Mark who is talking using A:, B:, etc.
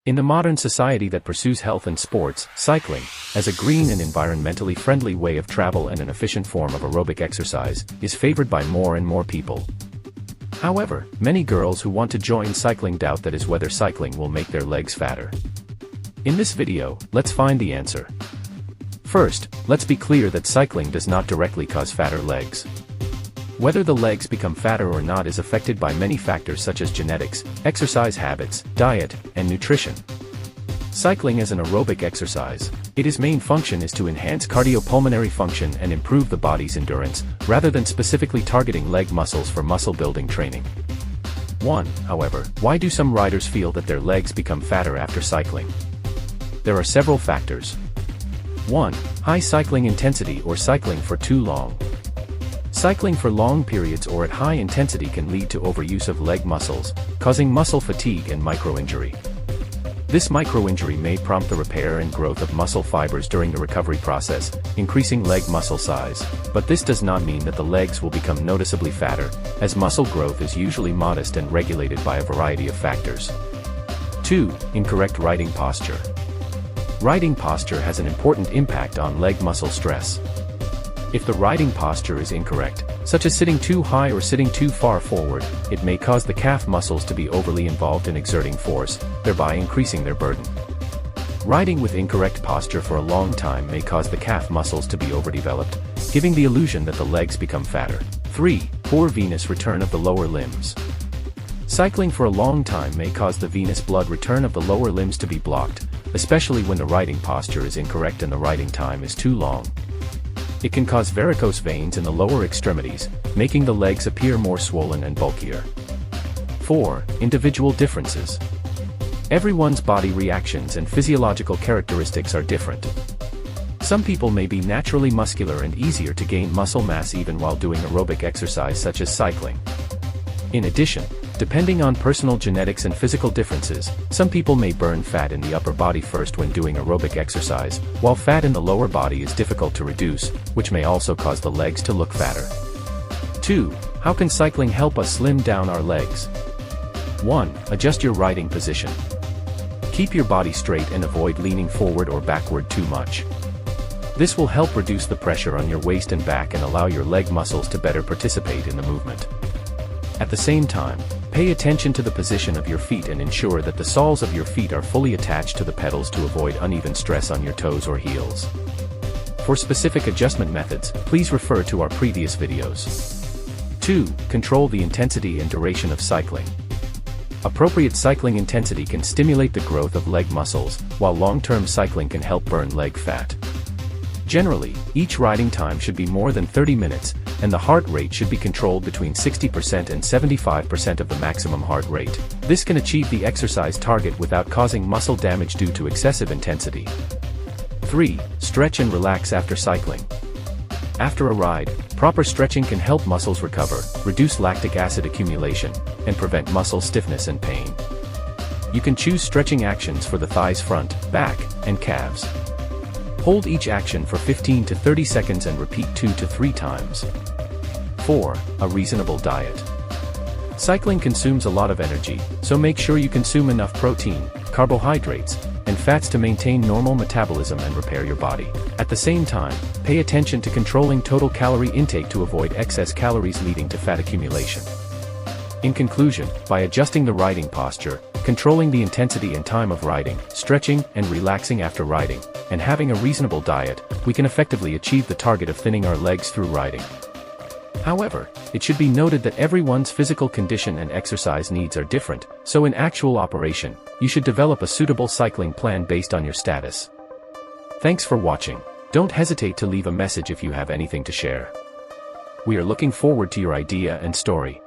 A: In the modern society that pursues health and sports, cycling, as a green and environmentally friendly way of travel and an efficient form of aerobic exercise, is favored by more and more people. However, many girls who want to join cycling doubt that is whether cycling will make their legs fatter. In this video, let's find the answer. First, let's be clear that cycling does not directly cause fatter legs. Whether the legs become fatter or not is affected by many factors such as genetics, exercise habits, diet, and nutrition. Cycling is an aerobic exercise. Its main function is to enhance cardiopulmonary function and improve the body's endurance, rather than specifically targeting leg muscles for muscle-building training. 1. However, why do some riders feel that their legs become fatter after cycling? There are several factors. 1. High cycling intensity or cycling for too long. Cycling for long periods or at high intensity can lead to overuse of leg muscles, causing muscle fatigue and microinjury. This microinjury may prompt the repair and growth of muscle fibers during the recovery process, increasing leg muscle size, but this does not mean that the legs will become noticeably fatter, as muscle growth is usually modest and regulated by a variety of factors. 2. Incorrect riding posture. Riding posture has an important impact on leg muscle stress. If the riding posture is incorrect, such as sitting too high or sitting too far forward, it may cause the calf muscles to be overly involved in exerting force, thereby increasing their burden. Riding with incorrect posture for a long time may cause the calf muscles to be overdeveloped, giving the illusion that the legs become fatter. 3. Poor venous return of the lower limbs. Cycling for a long time may cause the venous blood return of the lower limbs to be blocked, especially when the riding posture is incorrect and the riding time is too long. It can cause varicose veins in the lower extremities, making the legs appear more swollen and bulkier. 4. Individual differences. Everyone's body reactions and physiological characteristics are different. Some people may be naturally muscular and easier to gain muscle mass even while doing aerobic exercise such as cycling. In addition, depending on personal genetics and physical differences, some people may burn fat in the upper body first when doing aerobic exercise, while fat in the lower body is difficult to reduce, which may also cause the legs to look fatter. 2. How can cycling help us slim down our legs? 1. Adjust your riding position. Keep your body straight and avoid leaning forward or backward too much. This will help reduce the pressure on your waist and back and allow your leg muscles to better participate in the movement. At the same time, pay attention to the position of your feet and ensure that the soles of your feet are fully attached to the pedals to avoid uneven stress on your toes or heels. For specific adjustment methods, please refer to our previous videos. 2. Control the intensity and duration of cycling. Appropriate cycling intensity can stimulate the growth of leg muscles, while long-term cycling can help burn leg fat. Generally, each riding time should be more than 30 minutes, and the heart rate should be controlled between 60% and 75% of the maximum heart rate. This can achieve the exercise target without causing muscle damage due to excessive intensity. 3. Stretch and relax after cycling. After a ride, proper stretching can help muscles recover, reduce lactic acid accumulation, and prevent muscle stiffness and pain. You can choose stretching actions for the thighs, front, back, and calves. Hold each action for 15 to 30 seconds and repeat 2 to 3 times. 4. A reasonable diet. Cycling consumes a lot of energy, so make sure you consume enough protein, carbohydrates, and fats to maintain normal metabolism and repair your body. At the same time, pay attention to controlling total calorie intake to avoid excess calories leading to fat accumulation. In conclusion, by adjusting the riding posture, controlling the intensity and time of riding, stretching and relaxing after riding, and having a reasonable diet, we can effectively achieve the target of thinning our legs through riding. However, it should be noted that everyone's physical condition and exercise needs are different, so in actual operation, you should develop a suitable cycling plan based on your status. Thanks for watching. Don't hesitate to leave a message if you have anything to share. We are looking forward to your idea and story.